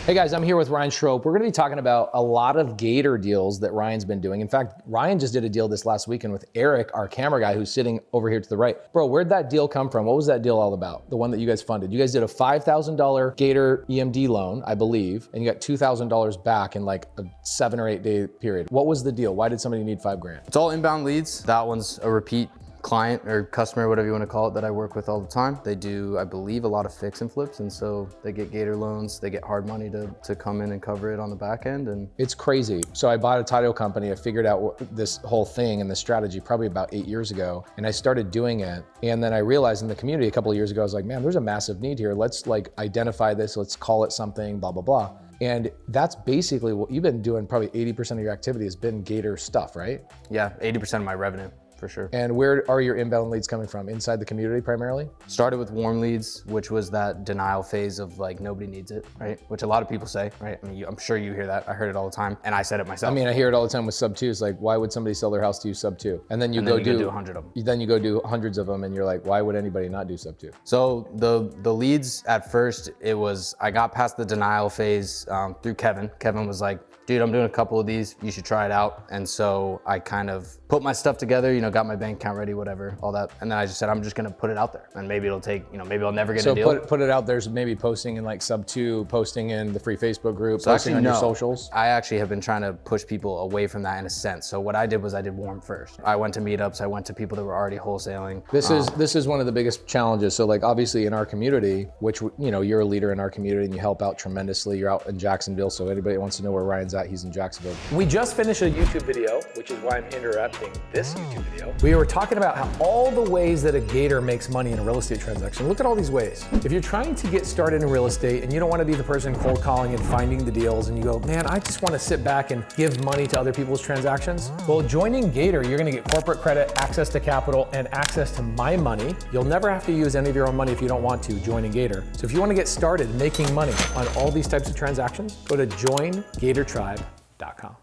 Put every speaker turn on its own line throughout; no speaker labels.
Hey guys, I'm here with Ryan Schrope. We're gonna be talking about a lot of Gator deals that Ryan's been doing. In fact, Ryan just did a deal this last weekend with Eric, our camera guy, who's sitting over here to the right. Bro, where'd that deal come from? What was that deal all about? The one that you guys funded. You guys did a $5,000 Gator EMD loan, I believe, and you got $2,000 back in like a 7 or 8 day period. What was the deal? Why did somebody need $5,000?
It's all inbound leads. That one's a repeat client or customer, whatever you want to call it, that I work with all the time. They do, I believe, a lot of fix and flips, and so they get Gator loans, they get hard money to come in and cover it on the back end. And
it's crazy. So I bought a title company. I figured out this whole thing and the strategy probably about 8 years ago, and I started doing it. And then I realized in the community a couple of years ago, I was like, man, there's a massive need here. Let's like identify this, let's call it something, blah, blah, blah. And that's basically what you've been doing. Probably 80% of your activity has been Gator stuff, right?
Yeah, 80% of my revenue. For sure.
And where are your inbound leads coming from? Inside the community primarily?
Started with warm leads, which was that denial phase of like, nobody needs it, right? Which a lot of people say, right? I mean, I'm sure you hear that. I heard it all the time, and I said it myself.
I mean, I hear it all the time with SubTo. It's like, why would somebody sell their house to you SubTo? And then you go do
100 of them.
Then you go do hundreds of them, and you're like, why would anybody not do SubTo?
So the leads at first, it was, I got past the denial phase through Kevin. Kevin was like, dude, I'm doing a couple of these, you should try it out. And so I kind of put my stuff together, you know, got my bank account ready, whatever, all that. And then I just said, I'm just gonna put it out there. And maybe it'll take, you know, maybe I'll never get a deal.
So put it out there, so maybe posting in like SubTo, posting in the free Facebook group,
so
posting on your socials.
I actually have been trying to push people away from that in a sense. So what I did was I did warm first. I went to meetups, I went to people that were already wholesaling.
This is one of the biggest challenges. So like obviously in our community, which, you know, you're a leader in our community and you help out tremendously. You're out in Jacksonville. So anybody that wants to know where Ryan's at, he's in Jacksonville. We just finished a YouTube video, which is why I'm interrupting this YouTube video. We were talking about how all the ways that a Gator makes money in a real estate transaction. Look at all these ways. If you're trying to get started in real estate and you don't want to be the person cold calling and finding the deals and you go, man, I just want to sit back and give money to other people's transactions. Well, joining Gator, you're going to get corporate credit, access to capital, and access to my money. You'll never have to use any of your own money if you don't want to joining Gator. So if you want to get started making money on all these types of transactions, go to joingatortribe.com.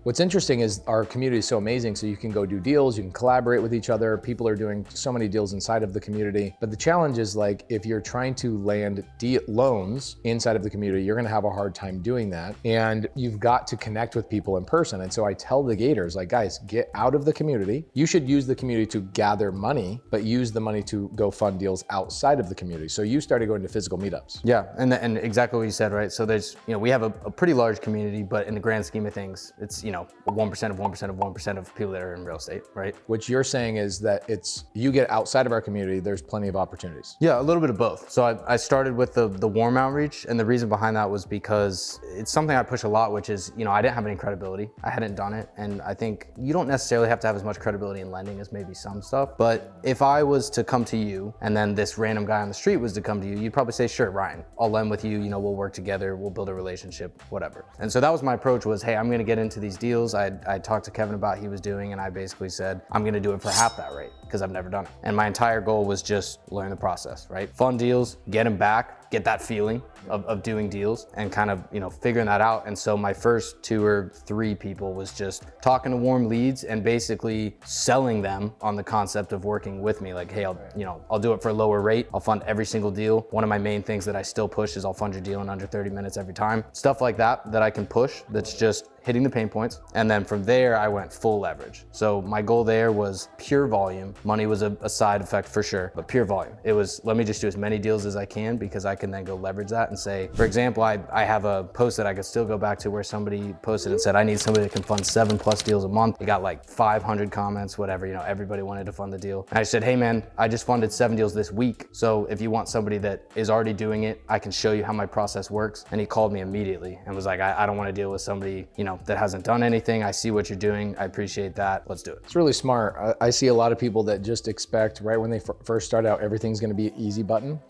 What's interesting is our community is so amazing, so you can go do deals, you can collaborate with each other. People are doing so many deals inside of the community. But the challenge is like, if you're trying to land loans inside of the community, you're gonna have a hard time doing that. And you've got to connect with people in person. And so I tell the Gators, like, guys, get out of the community. You should use the community to gather money, but use the money to go fund deals outside of the community. So you started going to physical meetups.
Yeah, and exactly what you said, right? So there's, you know, we have a pretty large community, but in the grand scheme of things, it's, you know, 1% of 1% of 1% of people that are in real estate, right?
What you're saying is that it's, you get outside of our community, there's plenty of opportunities.
Yeah, a little bit of both. So I started with the warm outreach, and the reason behind that was because it's something I push a lot, which is, you know, I didn't have any credibility. I hadn't done it. And I think you don't necessarily have to have as much credibility in lending as maybe some stuff. But if I was to come to you and then this random guy on the street was to come to you, you'd probably say, sure, Ryan, I'll lend with you, you know, we'll work together, we'll build a relationship, whatever. And so that was my approach was, hey, I'm gonna get into these deals. I talked to Kevin about what he was doing, and I basically said, I'm gonna do it for half that rate because I've never done it. And my entire goal was just learn the process, right? Fund deals, get them back, get that feeling of doing deals and kind of, you know, figuring that out. And so my first 2 or 3 people was just talking to warm leads and basically selling them on the concept of working with me. Like, hey, I'll do it for a lower rate. I'll fund every single deal. One of my main things that I still push is I'll fund your deal in under 30 minutes every time. Stuff like that I can push that's just hitting the pain points. And then from there, I went full leverage. So my goal there was pure volume. Money was a side effect for sure, but pure volume. It was, let me just do as many deals as I can because I can then go leverage that and say, for example, I have a post that I could still go back to where somebody posted and said, I need somebody that can fund 7+ deals a month. It got like 500 comments, whatever, you know, everybody wanted to fund the deal. And I said, hey man, I just funded 7 deals this week. So if you want somebody that is already doing it, I can show you how my process works. And he called me immediately and was like, I don't want to deal with somebody, you know, that hasn't done anything. I see what you're doing. I appreciate that. Let's do it.
It's really smart. I see a lot of people that just expect right when they first start out, everything's going to be an easy button.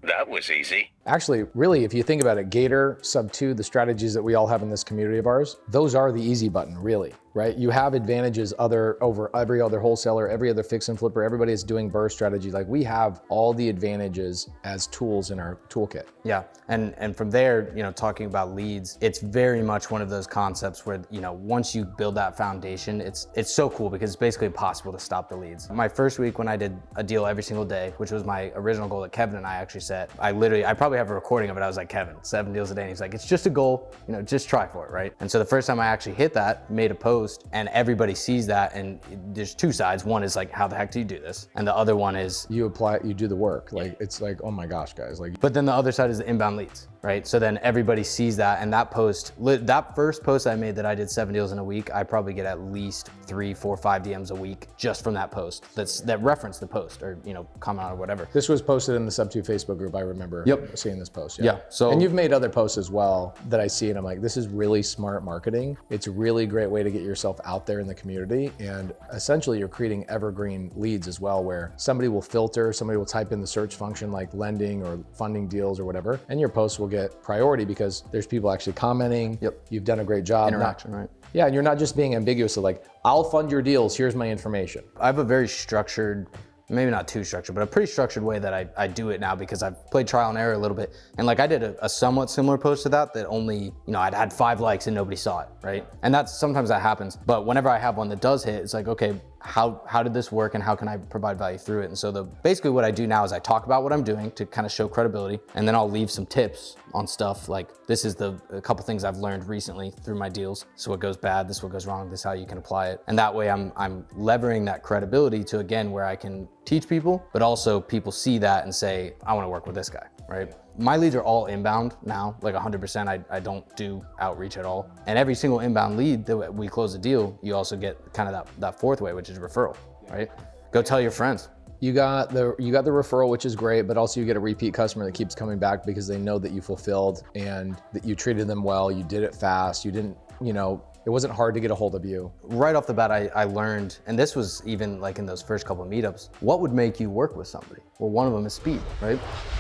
That was easy.
Actually, really, if you think about it, Gator, SubTo, the strategies that we all have in this community of ours, those are the easy button, really, right? You have advantages over every other wholesaler, every other fix and flipper, everybody is doing burst strategy. Like we have all the advantages as tools in our toolkit.
Yeah, and from there, you know, talking about leads, it's very much one of those concepts where, you know, once you build that foundation, it's so cool because it's basically impossible to stop the leads. My first week when I did a deal every single day, which was my original goal that Kevin and I actually set, I probably probably have a recording of it. I was like, Kevin, 7 deals a day. And he's like, it's just a goal, you know, just try for it, right? And so the first time I actually hit that, made a post, and everybody sees that, and there's two sides. One is like, how the heck do you do this? And the other one is
you apply it, you do the work. Like, it's like, oh my gosh, guys. Like,
but then the other side is the inbound leads, right? So then everybody sees that, and that post, that first post I made that I did 7 deals in a week, I probably get at least 3, 4, 5 DMs a week just from that post that reference the post, or, you know, comment on or whatever.
This was posted in the SubTo Facebook group. I remember seeing this post.
Yeah. So,
and you've made other posts as well that I see, and I'm like, this is really smart marketing. It's a really great way to get yourself out there in the community, and essentially you're creating evergreen leads as well, where somebody will filter, somebody will type in the search function like lending or funding deals or whatever, and your post will get priority because there's people actually commenting. You've done a great job.
Interaction, right?
Yeah, and you're not just being ambiguous of like, I'll fund your deals, here's my information.
I have a very structured, maybe not too structured, but a pretty structured way that I do it now, because I've played trial and error a little bit. And like, I did a somewhat similar post to that only, you know, I'd had 5 likes and nobody saw it, right? And sometimes that happens. But whenever I have one that does hit, it's like, okay, how did this work, and how can I provide value through it? And so basically what I do now is I talk about what I'm doing to kind of show credibility, and then I'll leave some tips on stuff like, this is a couple things I've learned recently through my deals. So what goes bad, this is what goes wrong, this is how you can apply it. And that way I'm levering that credibility to, again, where I can teach people, but also people see that and say, I want to work with this guy, right? My leads are all inbound now, like 100%. I don't do outreach at all. And every single inbound lead that we close a deal, you also get kind of that fourth way, which is referral, right? Go tell your friends.
You got the referral, which is great, but also you get a repeat customer that keeps coming back because they know that you fulfilled and that you treated them well, you did it fast, you didn't, you know, it wasn't hard to get a hold of you.
Right off the bat, I learned, and this was even like in those first couple of meetups, what would make you work with somebody? Well, one of them is speed, right?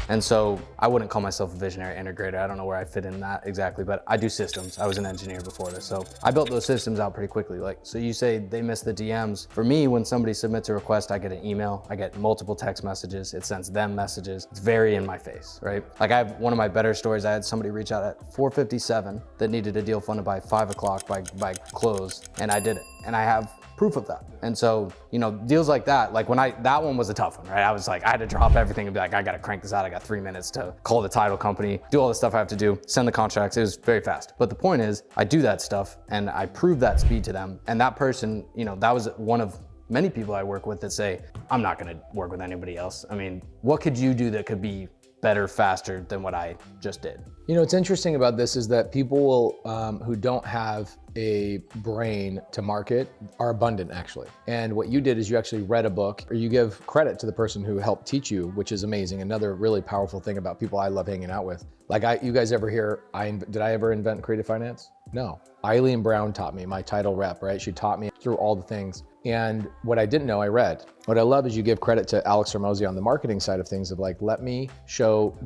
And so I wouldn't call myself a visionary integrator. I don't know where I fit in that exactly, but I do systems. I was an engineer before this. So I built those systems out pretty quickly. Like, so you say they miss the DMs. For me, when somebody submits a request, I get an email, I get multiple text messages, it sends them messages. It's very in my face, right? Like, I have one of my better stories. I had somebody reach out at 4:57 that needed a deal funded by 5 o'clock by close, and I did it. And I have proof of that. And so, you know, deals like that, like that one was a tough one, right? I was like, I had to drop everything and be like, I gotta crank this out. I got 3 minutes to call the title company, do all the stuff I have to do, send the contracts. It was very fast. But the point is, I do that stuff and I prove that speed to them. And that person, you know, that was one of many people I work with that say, I'm not gonna work with anybody else. I mean, what could you do that could be better, faster than what I just did?
You know, what's interesting about this is that people who don't have a brain to market are abundant, actually. And what you did is you actually read a book, or you give credit to the person who helped teach you, which is amazing. Another really powerful thing about people I love hanging out with. Like, you guys ever hear, did I ever invent creative finance? No. Eileen Brown taught me, my title rep, right? She taught me through all the things. And what I didn't know, I read. What I love is you give credit to Alex Hormozi on the marketing side of things, of like, let me show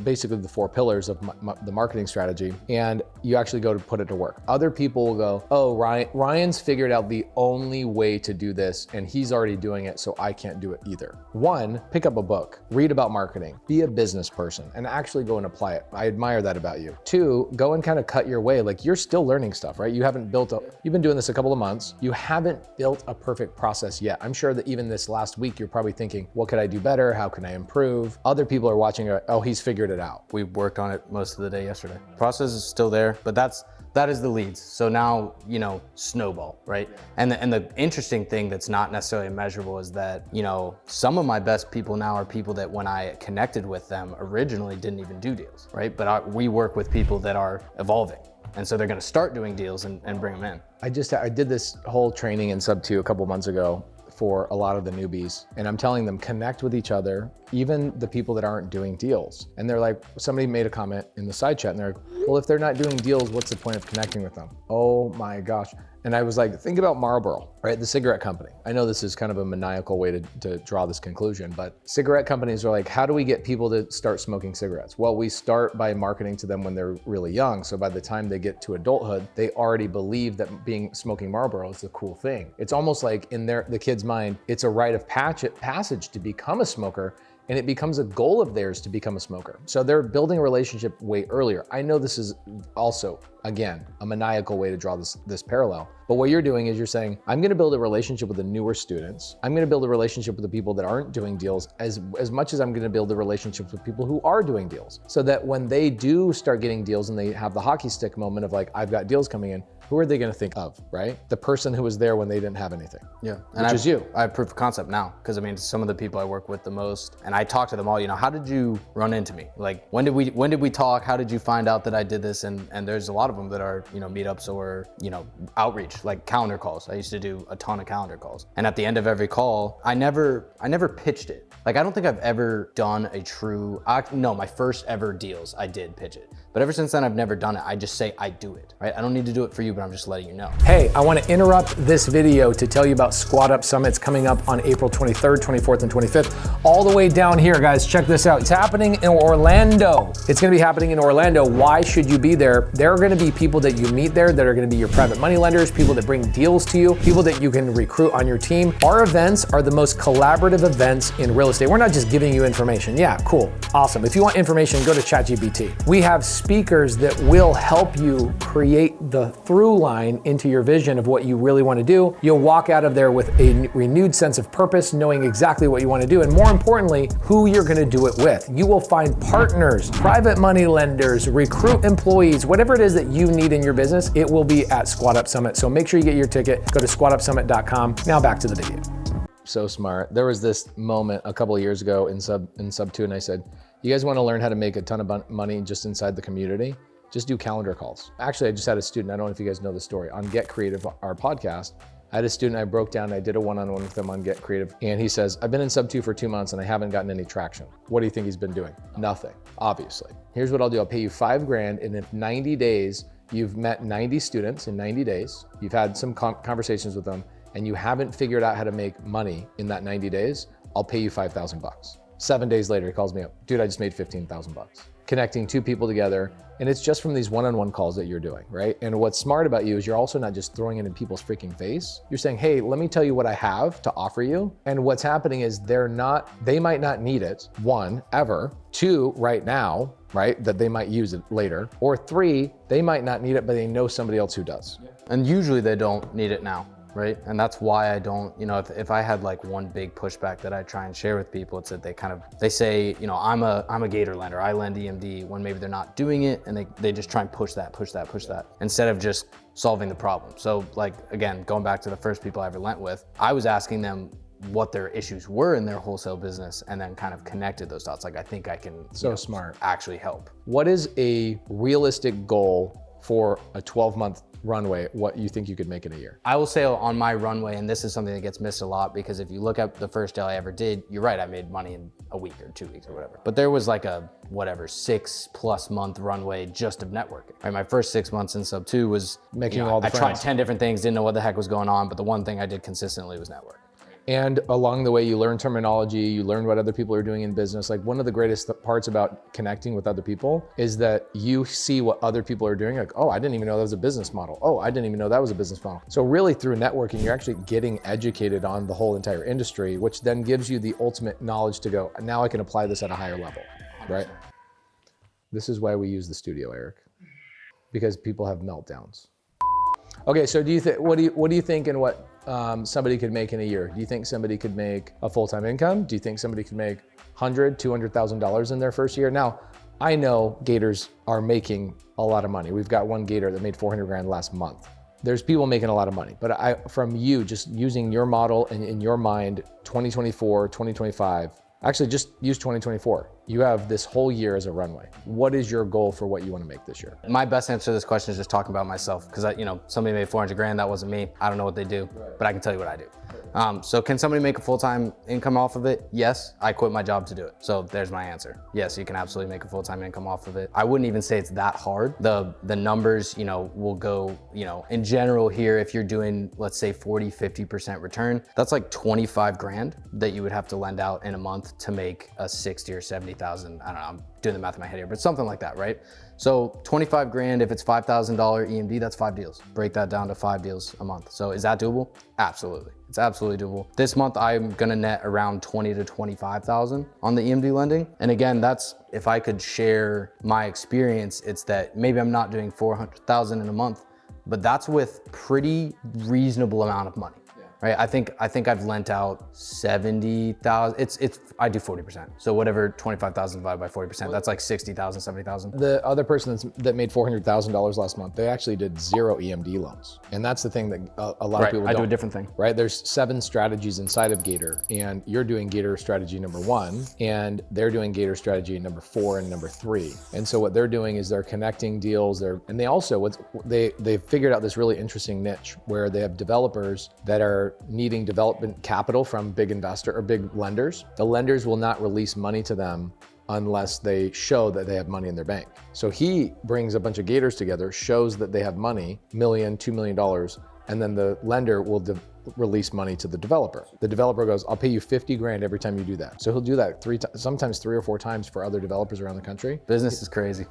basically the 4 pillars of the marketing strategy, and you actually go to put it to work. Other people will go, oh, Ryan's figured out the only way to do this, and he's already doing it, so I can't do it either. 1, pick up a book, read about marketing, be a business person, and actually go and apply it. I admire that about you. 2, go and kind of cut your way. Like, you're still learning stuff, right? You've been doing this a couple of months. You haven't built a perfect process yet. I'm sure that even this last week, you're probably thinking, what could I do better? How can I improve? Other people are watching, oh, he's figured it out.
We worked on it most of the day yesterday. Process is still there, but that is the leads. So now, you know, snowball, right? And the interesting thing that's not necessarily measurable is that, you know, some of my best people now are people that when I connected with them originally didn't even do deals, right? But we work with people that are evolving. And so they're gonna start doing deals and bring them in.
I did this whole training in SubTo a couple months ago for a lot of the newbies. And I'm telling them, connect with each other, even the people that aren't doing deals. And they're like, somebody made a comment in the side chat and they're like, well, if they're not doing deals, what's the point of connecting with them? Oh my gosh. And I was like, think about Marlboro, right? The cigarette company. I know this is kind of a maniacal way to draw this conclusion, but cigarette companies are like, how do we get people to start smoking cigarettes? Well, we start by marketing to them when they're really young. So by the time they get to adulthood, they already believe that smoking Marlboro is a cool thing. It's almost like in the kid's mind, it's a rite of passage to become a smoker. and it becomes a goal of theirs to become a smoker. So they're building a relationship way earlier. I know this is also, again, a maniacal way to draw this parallel. But what you're doing is you're saying, I'm gonna build a relationship with the newer students. I'm gonna build a relationship with the people that aren't doing deals as much as I'm gonna build a relationship with people who are doing deals. So that when they do start getting deals and they have the hockey stick moment of like, I've got deals coming in, who are they gonna think of, right? The person who was there when they didn't have anything.
Yeah,
which is you.
I have proof of concept now, because I mean, some of the people I work with the most, and I talk to them all, you know, how did you run into me? Like, when did we talk? How did you find out that I did this? And there's a lot of them that are, you know, meetups or, you know, outreach, like calendar calls. I used to do a ton of calendar calls. And at the end of every call, I never pitched it. Like, I don't think I've ever done a true, no, my first ever deals, I did pitch it. But ever since then, I've never done it. I just say I do it, right? I don't need to do it for you, but I'm just letting you know.
Hey, I want to interrupt this video to tell you about Squad Up Summits coming up on April 23rd, 24th, and 25th. All the way down here, guys, check this out. It's happening in Orlando. It's going to be happening in Orlando. Why should you be there? There are going to be people that you meet there that are going to be your private money lenders, people that bring deals to you, people that you can recruit on your team. Our events are the most collaborative events in real estate. We're not just giving you information. Yeah, cool, awesome. If you want information, go to ChatGPT. We have speakers that will help you create the through line into your vision of what you really want to do. You'll walk out of there with a renewed sense of purpose, knowing exactly what you want to do, and more importantly, who you're going to do it with. You will find partners, private money lenders, recruit employees, whatever it is that you need in your business, it will be at Squad Up Summit. So make sure you get your ticket. Go to squadupsummit.com. Now back to the video. So smart. There was this moment a couple of years ago in SubTo, and I said, you guys want to learn how to make a ton of money just inside the community? Just do calendar calls. Actually, I just had a student, I don't know if you guys know the story, on Get Creative, our podcast. I had a student I broke down, I did a one-on-one with him on Get Creative, and he says, I've been in SubTo for 2 months and I haven't gotten any traction. What do you think he's been doing? Nothing, obviously. Here's what I'll do, I'll pay you $5,000, and if 90 days, you've met 90 students in 90 days, you've had some conversations with them, and you haven't figured out how to make money in that 90 days, I'll pay you $5,000. 7 days later, he calls me up. Dude, I just made 15,000 bucks. Connecting two people together. And it's just from these one-on-one calls that you're doing, right? And what's smart about you is you're also not just throwing it in people's freaking face. You're saying, hey, let me tell you what I have to offer you. And what's happening is they might not need it, one, ever, two, right now, right? That they might use it later. Or three, they might not need it, but they know somebody else who does.
And usually they don't need it now. Right? And that's why I don't, you know, if I had like one big pushback that I try and share with people, it's that they say, you know, I'm a Gator lender, I lend EMD, when maybe they're not doing it, and they just try and push that, instead of just solving the problem. So like, again, going back to the first people I ever lent with, I was asking them what their issues were in their wholesale business and then kind of connected those dots. Like, I think I can
smart
actually help.
What is a realistic goal for a 12-month runway, what you think you could make in a year?
I will say on my runway, and this is something that gets missed a lot, because if you look at the first deal I ever did, you're right, I made money in a week or 2 weeks or whatever. But there was like a, 6+ month runway just of networking. Right, my first 6 months in SubTo was
making all the friends.
I tried 10 different things, didn't know what the heck was going on, but the one thing I did consistently was network.
And along the way, you learn terminology, you learn what other people are doing in business. Like, one of the greatest parts about connecting with other people is that you see what other people are doing. Like, oh, I didn't even know that was a business model. Oh, I didn't even know that was a business model. So really, through networking, you're actually getting educated on the whole entire industry, which then gives you the ultimate knowledge to go, now I can apply this at a higher level, right? This is why we use the studio, Eric, because people have meltdowns. Okay, so what do you think and what somebody could make in a year? Do you think somebody could make a full-time income? Do you think somebody could make $100,000, $200,000 in their first year? Now, I know Gators are making a lot of money. We've got one Gator that made 400 grand last month. There's people making a lot of money, but from you, just using your model and in your mind, 2024, 2025, actually just use 2024. You have this whole year as a runway. What is your goal for what you want to make this year?
My best answer to this question is just talking about myself, because somebody made 400 grand, that wasn't me. I don't know what they do, but I can tell you what I do. So can somebody make a full-time income off of it? Yes, I quit my job to do it. So there's my answer. Yes, you can absolutely make a full-time income off of it. I wouldn't even say it's that hard. The numbers, will go, in general here, if you're doing, let's say 40, 50% return, that's like 25 grand that you would have to lend out in a month to make a 60 or 70,000, I don't know, I'm doing the math in my head here, but something like that, right? So 25 grand, if it's $5,000 EMD, that's 5 deals. Break that down to 5 deals a month. So is that doable? Absolutely. It's absolutely doable. This month, I'm gonna net around 20 to 25,000 on the EMD lending. And again, that's, if I could share my experience, it's that maybe I'm not doing 400,000 in a month, but that's with pretty reasonable amount of money. Right, I think I've lent out 70,000. I do 40%. So whatever 25,000 divided by 40%, that's like 60,000, 70,000.
The other person that made $400,000 last month, they actually did 0 EMD loans. And that's the thing that a lot of people don't.
I do a different thing.
Right, there's 7 strategies inside of Gator, and you're doing Gator strategy number 1, and they're doing Gator strategy number 4 and number 3. And so what they're doing is they're connecting deals. And they also, they figured out this really interesting niche where they have developers that are needing development capital from big investor or big lenders. The lenders will not release money to them unless they show that they have money in their bank. So he brings a bunch of Gators together, shows that they have money, $1 million, $2 million, and then the lender will release money to the developer. The developer goes, I'll pay you 50 grand every time you do that. So he'll do that sometimes 3 or 4 times for other developers around the country.
Business is crazy.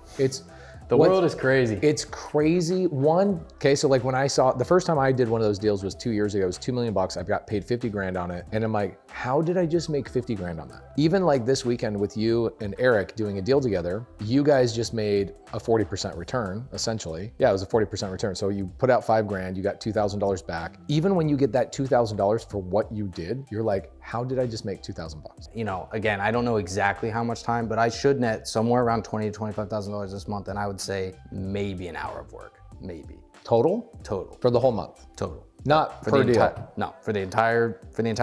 The
world is crazy.
It's crazy. Okay, so like when I saw, the first time I did one of those deals was 2 years ago. It was $2 million. I got paid 50 grand on it. And I'm like, how did I just make 50 grand on that? Even like this weekend with you and Eric doing a deal together, you guys just made a 40% return, essentially. Yeah, it was a 40% return. So you put out 5 grand, you got $2,000 back. Even when you get that $2,000 for what you did, you're like, how did I just make 2,000 bucks?
You know, again, I don't know exactly how much time, but I should net somewhere around $20,000 to $25,000 this month. And I would say maybe an hour of work, maybe.
Total?
Total.
For the whole month?
Total.
Not
for
per
the
deal?
No, for the entire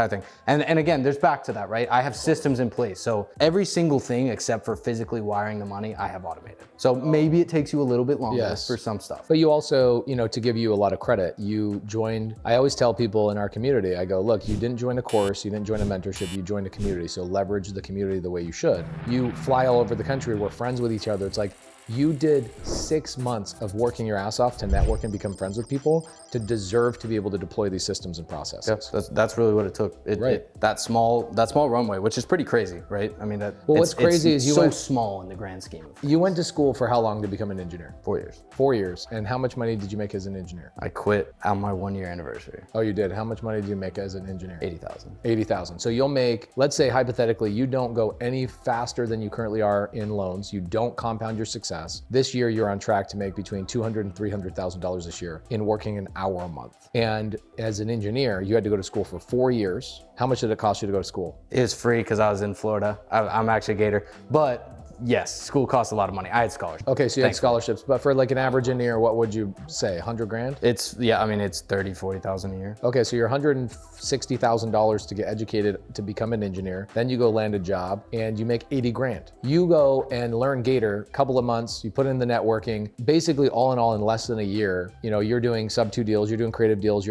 thing. And again, there's back to that, right? I have systems in place. So every single thing except for physically wiring the money, I have automated. So maybe it takes you a little bit longer for some stuff.
But you also, to give you a lot of credit, you joined, I always tell people in our community, I go, look, you didn't join a course, you didn't join a mentorship, you joined a community. So leverage the community the way you should. You fly all over the country, we're friends with each other. It's like, you did 6 months of working your ass off to network and become friends with people to deserve to be able to deploy these systems and processes.
Yep, that's really what it took. That small runway, which is pretty crazy, right? I mean,
what's crazy is
so small in the grand scheme of things.
You went to school for how long to become an engineer?
4 years.
4 years. And how much money did you make as an engineer?
I quit on my 1 year anniversary.
Oh, you did? How much money did you make as an engineer?
80,000.
80,000. So you'll make, let's say hypothetically, you don't go any faster than you currently are in loans. You don't compound your success. This year, you're on track to make between $200,000 and $300,000 this year in working an hour a month. And as an engineer, you had to go to school for 4 years. How much did it cost you to go to school?
It was free because I was in Florida. I'm actually a Gator, but yes, school costs a lot of money. I had scholarships.
Okay, so you had scholarships, but for like an average engineer, what would you say, 100 grand?
It's 30,000, 40,000 a year.
Okay, so you're $160,000 to get educated to become an engineer. Then you go land a job and you make 80 grand. You go and learn Gator, couple of months, you put in the networking, basically all in all in less than a year, you're doing SubTo deals, you're doing creative deals,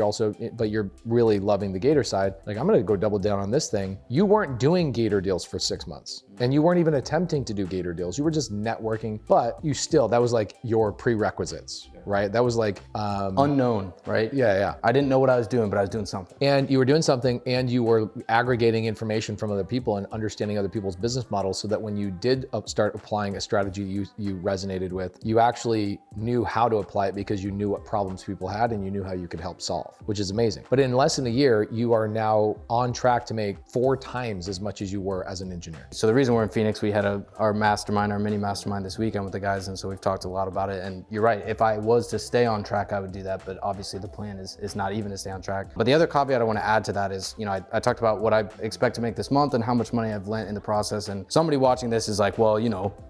but you're really loving the Gator side. Like, I'm gonna go double down on this thing. You weren't doing Gator deals for 6 months and you weren't even attempting to do Gator deals. You were just networking, but that was like your prerequisites, right? That was like
unknown, right?
Yeah.
I didn't know what I was doing, but I was doing something.
And you were doing something and you were aggregating information from other people and understanding other people's business models so that when you did start applying a strategy you resonated with, you actually knew how to apply it because you knew what problems people had and you knew how you could help solve, which is amazing. But in less than a year, you are now on track to make 4 times as much as you were as an engineer.
So the reason we're in Phoenix, we had our mini mastermind this weekend with the guys, and so we've talked a lot about it. And you're right, if I was to stay on track, I would do that, but obviously the plan is not even to stay on track. But the other caveat I want to add to that is, I talked about what I expect to make this month and how much money I've lent in the process, and somebody watching this is like, well,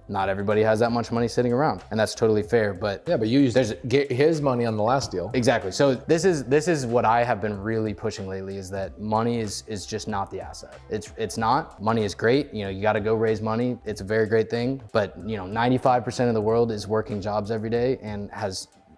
not everybody has that much money sitting around, and that's totally fair, but
yeah, but you used his money on the last deal.
Exactly. So this is what I have been really pushing lately, is that money is just not the asset. It's not. Money is great. You got to go raise money. It's a very great thing, but 95% of the world is working jobs every day and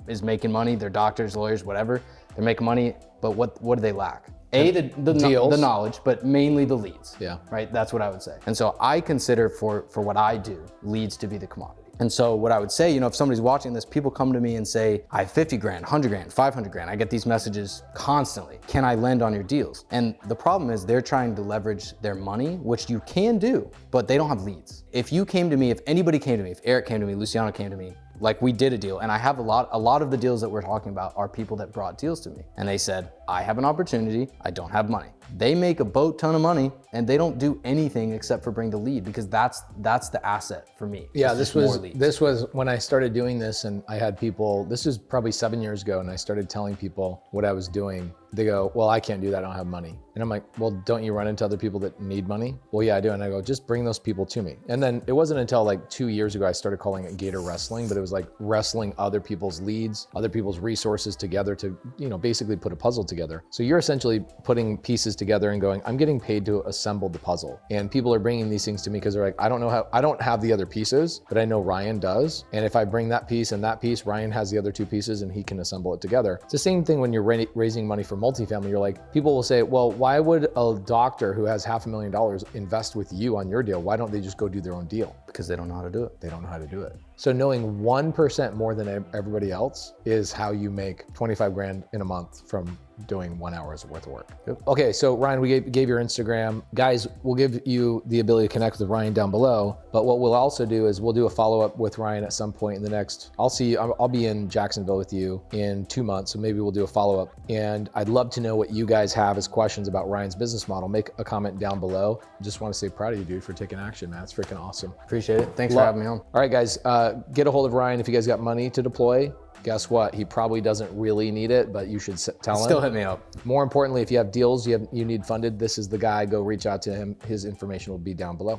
is making money. They're doctors, lawyers, whatever. They're making money, but what do they lack? The knowledge, but mainly the leads.
Yeah.
Right. That's what I would say. And so I consider for what I do, leads to be the commodity. And so what I would say, if somebody's watching this, people come to me and say, I have 50 grand, 100 grand, 500 grand. I get these messages constantly. Can I lend on your deals? And the problem is they're trying to leverage their money, which you can do, but they don't have leads. If you came to me, if anybody came to me, if Eric came to me, Luciano came to me, like we did a deal, and I have a lot of the deals that we're talking about are people that brought deals to me. And they said, I have an opportunity, I don't have money. They make a boat ton of money and they don't do anything except for bring the lead, because that's the asset for me.
Yeah, this was when I started doing this, and I had people, this is probably 7 years ago, and I started telling people what I was doing. They go, well, I can't do that, I don't have money. And I'm like, well, don't you run into other people that need money? Well, yeah, I do. And I go, just bring those people to me. And then it wasn't until like 2 years ago, I started calling it Gator wrestling, but it was like wrestling other people's leads, other people's resources together to, basically put a puzzle together. So you're essentially putting pieces together and going, I'm getting paid to assemble the puzzle. And people are bringing these things to me because they're like, I don't have the other pieces, but I know Ryan does. And if I bring that piece and that piece, Ryan has the other two pieces and he can assemble it together. It's the same thing when you're raising money for multifamily. You're like, people will say, well, why would a doctor who has $500,000 invest with you on your deal? Why don't they just go do their own deal?
Because they don't know how to do it.
They don't know how to do it. So knowing 1% more than everybody else is how you make 25 grand in a month from doing 1 hour's worth of work.
Yep.
Okay, so Ryan, we gave your Instagram. Guys, we'll give you the ability to connect with Ryan down below, but what we'll also do is we'll do a follow-up with Ryan at some point in the next, I'll be in Jacksonville with you in 2 months, so maybe we'll do a follow-up. And I'd love to know what you guys have as questions about Ryan's business model. Make a comment down below. Just want to say proud of you, dude, for taking action, man. It's freaking awesome.
Appreciate it. Thanks for having me on.
All right, guys, get a hold of Ryan if you guys got money to deploy. Guess what? He probably doesn't really need it, but you should tell him.
Still hit me up.
More importantly, if you have deals you need funded, this is the guy. Go reach out to him. His information will be down below.